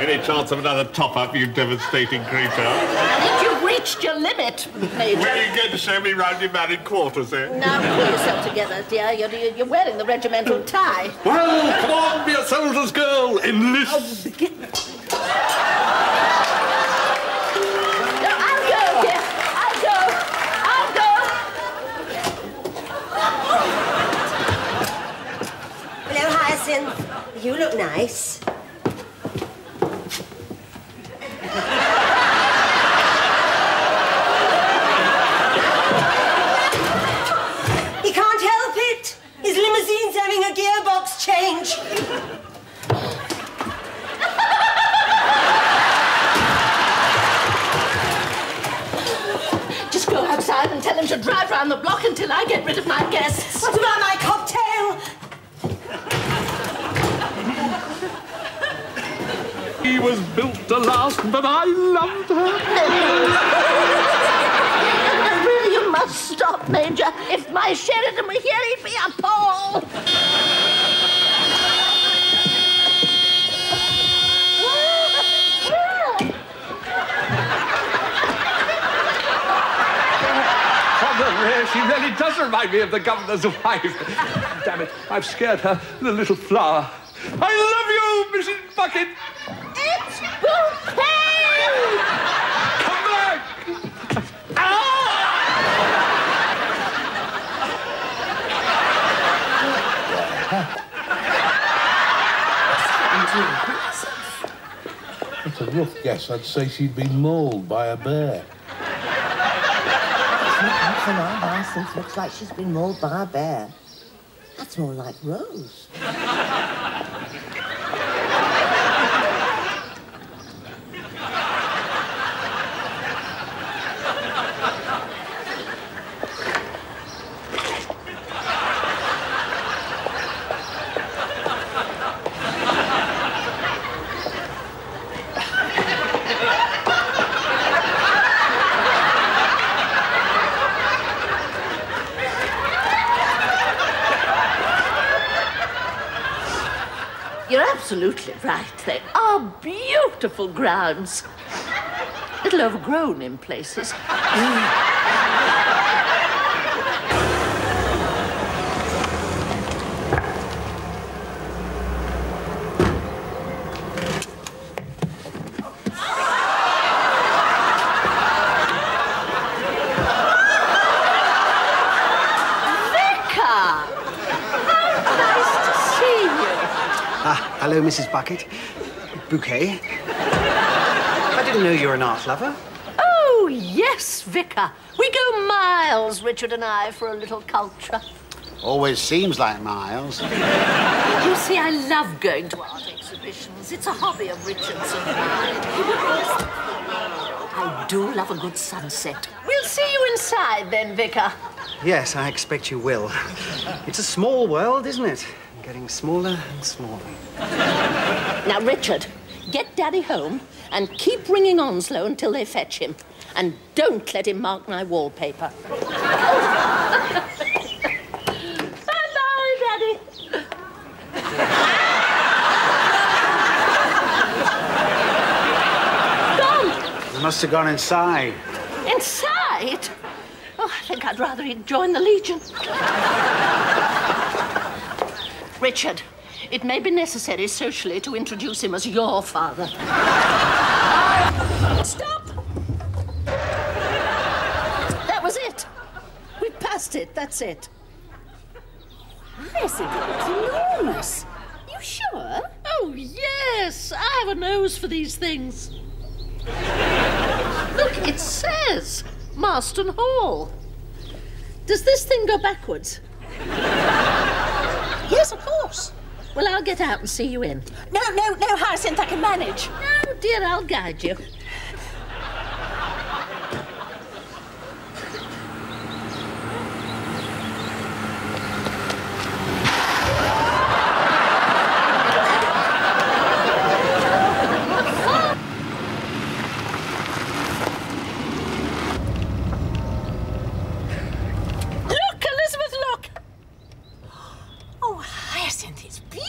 Any chance of another top-up, you devastating creature? I think you've reached your limit, Major. Will you going to show me round your married quarters, eh? Now, pull yourself together, dear. You're wearing the regimental tie. Well, come on, be a soldier's girl. Enlist. No, I'll go, dear. I'll go. Hello, Hyacinth. You look nice. He can't help it. His limousine's having a gearbox change. Just go outside and tell him to drive round the block until I get rid of my guests. What about my cocktail? He was built to last, but I loved her. Really, you must stop, Major. If my Sheridan were here, he'd be appalled. She really does remind me of the governor's wife. Damn it, I've scared her, the little flower. I love you, Mrs. Bucket. It's Bouquet! Come back! It's a rough guess. I'd say she'd been mauled by a bear. For now, Hyacinth looks like she's been mauled by a bear. That's more like Rose. You're absolutely right. They are beautiful grounds. A little overgrown in places. Hello, Mrs. Bucket. Bouquet. I didn't know you were an art lover. Oh, yes, Vicar. We go miles, Richard and I, for a little culture. Always seems like miles. You see, I love going to art exhibitions. It's a hobby of Richard's and mine. I do love a good sunset. We'll see you inside then, Vicar. Yes, I expect you will. It's a small world, isn't it? Getting smaller and smaller. Now, Richard, get Daddy home and keep ringing Onslow until they fetch him. And don't let him mark my wallpaper. Bye-bye, Daddy. Gone. You must have gone inside. Inside? Oh, I think I'd rather he'd join the Legion. Richard, it may be necessary socially to introduce him as your father. Stop! That was it. We've passed it, that's it. Hyacinth, it looks enormous. You sure? Oh, yes. I have a nose for these things. Look, it says Marston Hall. Does this thing go backwards? Yes, of course. Well, I'll get out and see you in. No, Hyacinth, I can manage. No, dear, I'll guide you. Look, Elizabeth, look! Oh, Hyacinth, it's beautiful.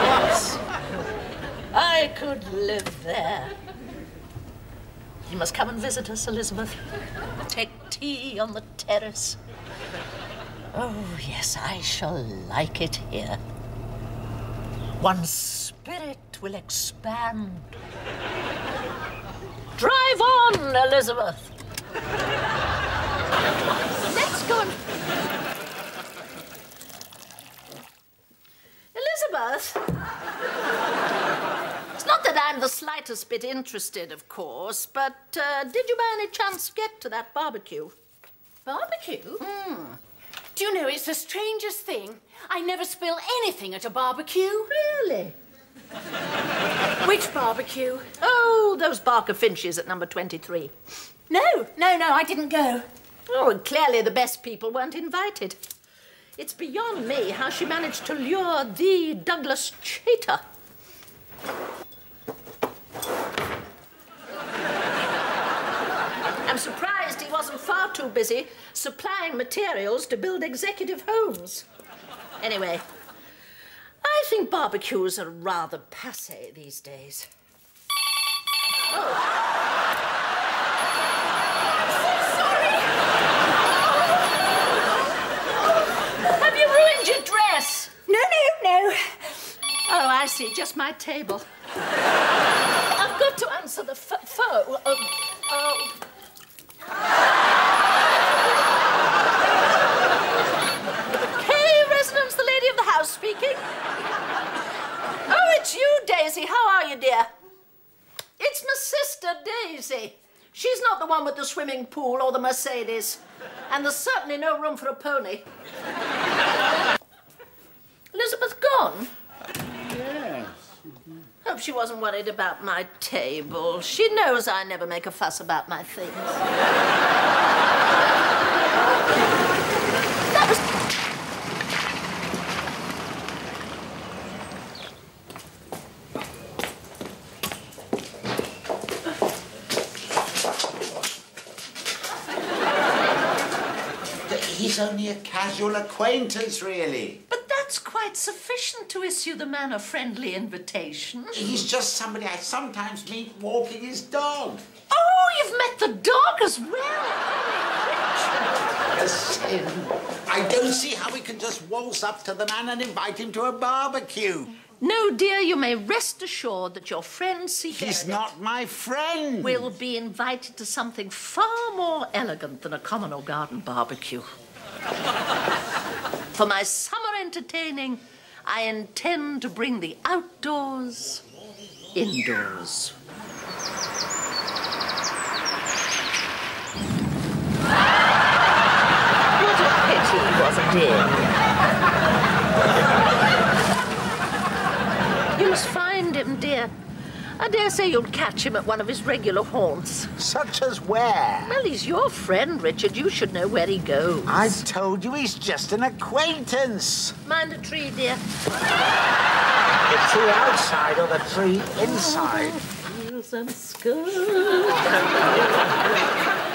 Yes. must come and visit us, Elizabeth. Take tea on the terrace. Oh, yes, I shall like it here. One's spirit will expand. Drive on, Elizabeth. Let's go and... Elizabeth? It's not that I'm the slightest bit interested, of course, but did you by any chance get to that barbecue? Barbecue? Do you know, it's the strangest thing. I never spill anything at a barbecue. Really? Which barbecue? Oh, those Barker Finches at number 23. No, I didn't go. Oh, and clearly the best people weren't invited. It's beyond me how she managed to lure the Douglas Chater. I'm surprised he wasn't far too busy supplying materials to build executive homes. Anyway, I think barbecues are rather passé these days. Oh. Sorry. Have you ruined your dress? No. Oh, I see, just my table. I've got to answer the phone. Hey, residence, the lady of the house speaking. Oh, it's you, Daisy. How are you, dear? It's my sister, Daisy. She's not the one with the swimming pool or the Mercedes. And there's certainly no room for a pony. Elizabeth gone? Yes. Hope she wasn't worried about my table. She knows I never make a fuss about my things. That was... He's only a casual acquaintance, really. But that's quite sufficient to issue the man a friendly invitation. He's just somebody I sometimes meet walking his dog. Oh, you've met the dog as well. A sin. I don't see how we can just waltz up to the man and invite him to a barbecue. No, dear, you may rest assured that your friend C.P. He's not my friend. will be invited to something far more elegant than a common or garden barbecue. For my summer entertaining, I intend to bring the outdoors indoors. What a pity he wasn't in. You must find him, dear. I dare say you'll catch him at one of his regular haunts. Such as where? Well, he's your friend, Richard. You should know where he goes. I've told you he's just an acquaintance. Mind a tree, dear. The tree outside or the tree inside? Feels and skirts.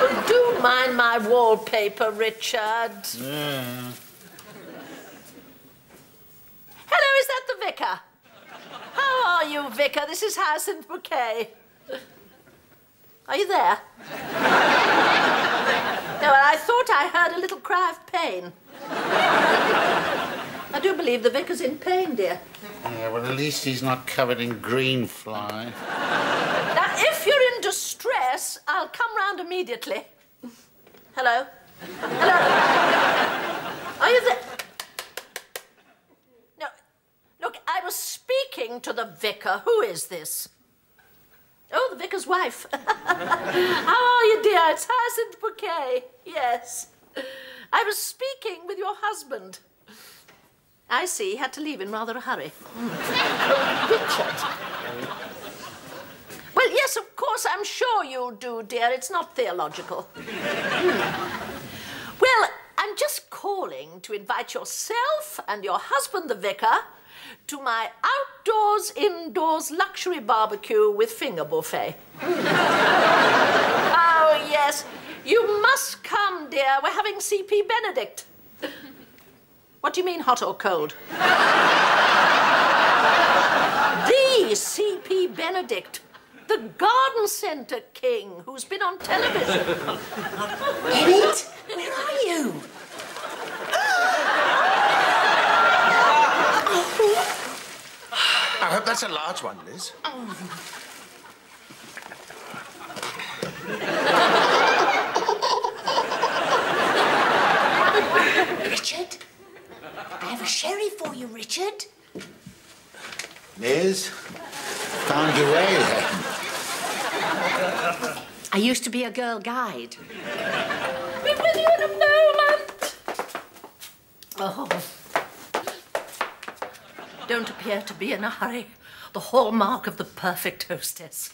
Oh, do mind my wallpaper, Richard. Hello, is that the vicar? How are you, Vicar? This is Hyacinth Bouquet. Are you there? No, I thought I heard a little cry of pain. I do believe the vicar's in pain, dear. Yeah, well, at least he's not covered in green fly. Now, if you're in distress, I'll come round immediately. Hello? Hello? Are you there? No, look, I was speaking to the vicar. Who is this? Oh, the vicar's wife. How are you, dear? It's Hyacinth Bouquet. Yes. I was speaking with your husband. I see. Had to leave in rather a hurry. Oh, Richard. Well, yes, of course, I'm sure you do, dear. It's not theological. Well, I'm just calling to invite yourself and your husband, the vicar, to my outdoors-indoors luxury barbecue with finger buffet. Oh, yes. You must come, dear. We're having C.P. Benedict. What do you mean, hot or cold? The C.P. Benedict. The garden centre king who's been on television. Emmett, where are you? I hope that's a large one, Liz. Richard? I have a sherry for you, Richard. Liz, found your way then. I used to be a girl guide. Be with you in a moment. Oh. Don't appear to be in a hurry. The hallmark of the perfect hostess.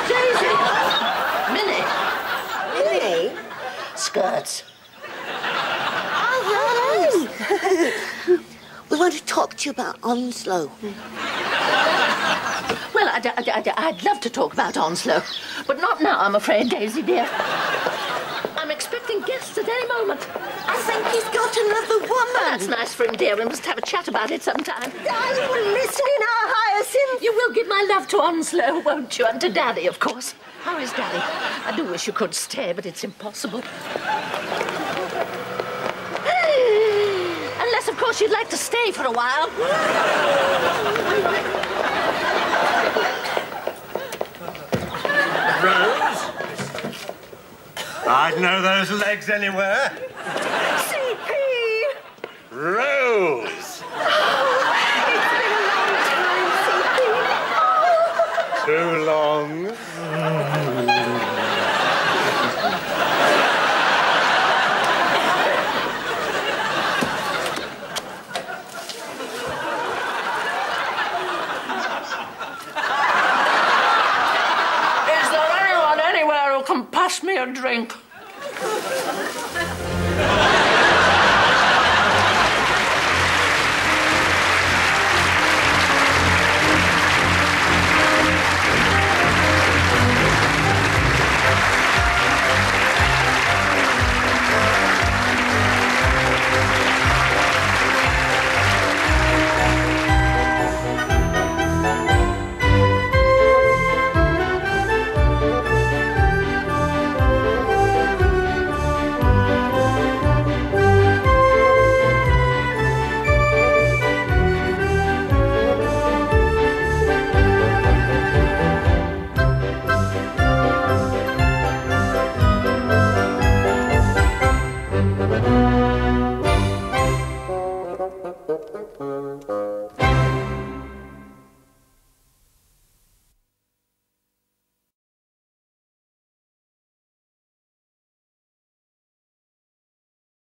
Daisy! Minnie! Minnie? Skirts. Oh, hello. We want to talk to you about Onslow. Well, I'd love to talk about Onslow, but not now, I'm afraid, Daisy dear. I'm expecting guests at any moment. I think he's got another woman. That's nice for him, dear. We must have a chat about it sometime. Are you listening now, Hyacinth? You will give my love to Onslow, won't you? And to Daddy, of course. How is Daddy? I do wish you could stay, but it's impossible. Unless, of course, you'd like to stay for a while. Rose? I'd know those legs anywhere. CP! Rose! It's been a long time, CP. Too long. Is there anyone anywhere who can pass me a drink?